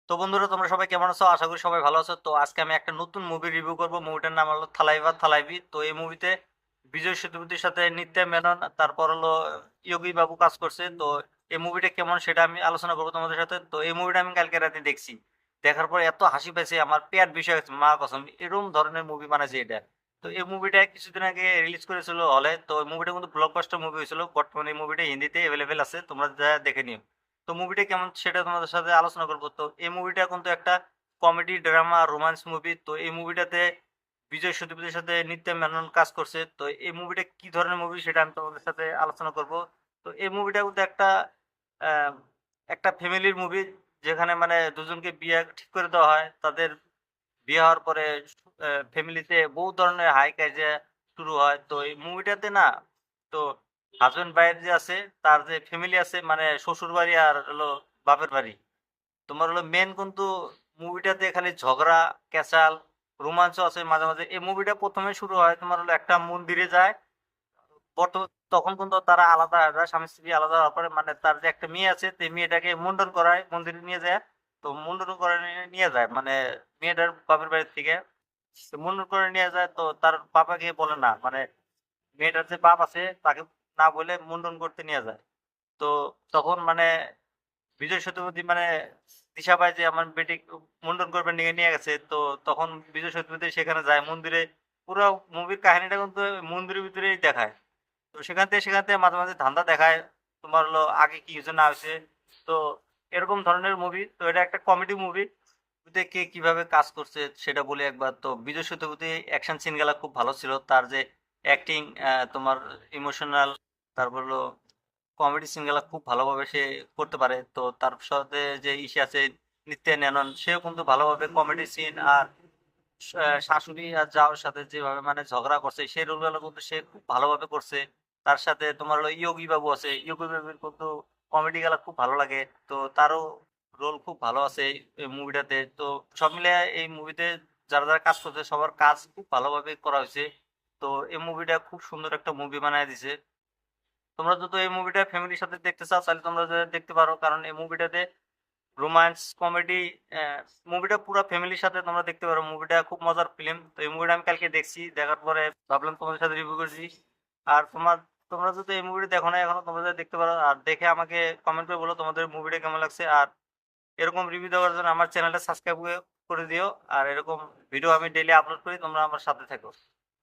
তো বন্ধুরা তোমরা সবাই কেমন আছো? আশা করি সবাই ভালো আছো। তো আজকে আমি একটা নতুন মুভি রিভিউ করব। মুভিটার নাম হলো থালাইভা থালাইভি। তো এই মুভিতে বিজয় সেতুপতির সাথে নিত্যা মেনন, তারপর হলো ইয়োগী বাবু কাজ করছে। তো এই মুভিটা কেমন সেটা আমি আলোচনা করবো তোমাদের সাথে। তো এই মুভিটা আমি কালকে রাতে দেখছি। দেখার পর এত হাসি পেয়েছে, আমার পেট বিষয় হয়েছে, মা কসম এরকম ধরনের মুভি বানাইছে এটা। তো এই মুভিটা কিছুদিন আগে রিলিজ করেছিল হলে। তো এই মুভিটা কিন্তু ব্লকবাস্টার মুভি হয়েছিল। বর্তমানে এই মুভিটা হিন্দিতে অ্যাভেলেবেল আছে, তোমরা যা দেখে নিও। তো মুভিটা কেমন সেটা তোমাদের সাথে আলোচনা করবো। তো এই মুভিটা কিন্তু একটা কমেডি ড্রামা রোমান্স মুভি। তো এই মুভিটাতে বিজয় সেতুপতির সাথে নিত্যা মেনন কাজ করছে। তো এই মুভিটা কি ধরনের মুভি সেটা আমি তোমাদের সাথে আলোচনা করব। তো এই মুভিটা কিন্তু আহ, একটা ফ্যামিলির মুভি, যেখানে মানে দুজনকে বিয়ে ঠিক করে দেওয়া হয়। তাদের বিয়ে হওয়ার পরে ফ্যামিলিতে বহু ধরনের হাই কাজিয়া শুরু হয়। তো এই মুভিটাতে না, তো হাজবেন্ড ওয়াইফ যে আছে, তার যে ফ্যামিলি আছে মানে শ্বশুর বাড়ি আর হলো বাপের বাড়ি, তোমার হলো মেন কিন্তু মুভিটাতে খালি ঝগড়া, ক্যাচাল, রোমাঞ্চ আছে মাঝে মাঝে। এই মুভিটা প্রথমে শুরু হয় তোমার হলো একটা মন্দিরে যায়। তখন কিন্তু তারা আলাদা হয়ে যায়, স্বামী স্ত্রী আলাদা হওয়ার পরে মানে তার যে একটা মেয়ে আছে, সেই মেয়েটাকে মুন্ডন করায় মন্দিরে নিয়ে যায়। তো মুন্ডন করে নিয়ে যায় মানে মেয়েটার বাপের বাড়ির থেকে। তো মুন্ডন করে নিয়ে যায়, তো তার বাবাকে বলে না, মানে মেয়েটার যে বাপ আছে তাকে না বলে মুন্ডন করতে নিয়ে যায়। তো তখন মানে বিজয় সেতুপতি মানে দিশা পায় যে আমার বেটি মুন্ডন করবে নিয়ে নিয়ে গেছে। তো তখন বিজয় সেতুপতি সেখানে যায় মন্দিরে। পুরো মুভির কাহিনীটা কিন্তু মন্দিরের ভিতরেই দেখায়। তো সেখান থেকে মাঝে মাঝে ধান্দা দেখায়, তোমার হলো আগে কি হয়েছে না হয়েছে। তো এরকম ধরনের মুভি। তো এটা একটা কমেডি মুভি। কে কিভাবে কাজ করছে সেটা বলি একবার। তো বিজয় সেতুপতি অ্যাকশন সিন গুলা খুব ভালো ছিল, তার যে অ্যাক্টিং, তোমার ইমোশনাল, তারপর হলো কমেডি সিন গুলা খুব ভালোভাবে সে করতে পারে। তো তার সাথে যে ইসে আছে নিত্যা মেনন, সেও কিন্তু ভালোভাবে কমেডি সিন আর শাশুড়ি আর জাওর সাথে যেভাবে মানে ঝগড়া করছে সেই রোলগুলো কিন্তু সে খুব ভালোভাবে করছে। তার সাথে তোমার হলো ইয়োগী বাবু আছে, ইয়োগী বাবুর কিন্তু কমেডি গুলা খুব ভালো লাগে। তো তারও রোল খুব ভালো আছে এই মুভিটাতে। তো সব মিলে এই মুভিতে যারা যারা কাজ করছে সবার কাজ খুব ভালোভাবে করা হয়েছে। তো এই মুভিটা খুব সুন্দর একটা মুভি বানায় দিছে। তোমরা যদি এই মুভিটা ফ্যামিলির সাথে দেখতে চাও তাহলে তোমরা দেখতে পারো, কারণ এই মুভিটাতে রোমান্স কমেডি, মুভিটা পুরো ফ্যামিলির সাথে তোমরা দেখতে পারো। মুভিটা খুব মজার ফিল্ম। তো এই মুভিটা আমি কালকে দেখছি, দেখার পরে ভাবলাম তোমাদের সাথে রিভিউ করছি। আর তোমরা যদি এই মুভিটা দেখো না এখনো, তোমরা দেখতে পারো। আর দেখে আমাকে কমেন্ট করে বলো তোমাদের মুভিটা কেমন লাগছে। আর এরকম রিভিউ দেওয়ার জন্য আমার চ্যানেলটা সাবস্ক্রাইব করে দিও। আর এরকম ভিডিও আমি ডেইলি আপলোড করি, তোমরা আমার সাথে থাকো।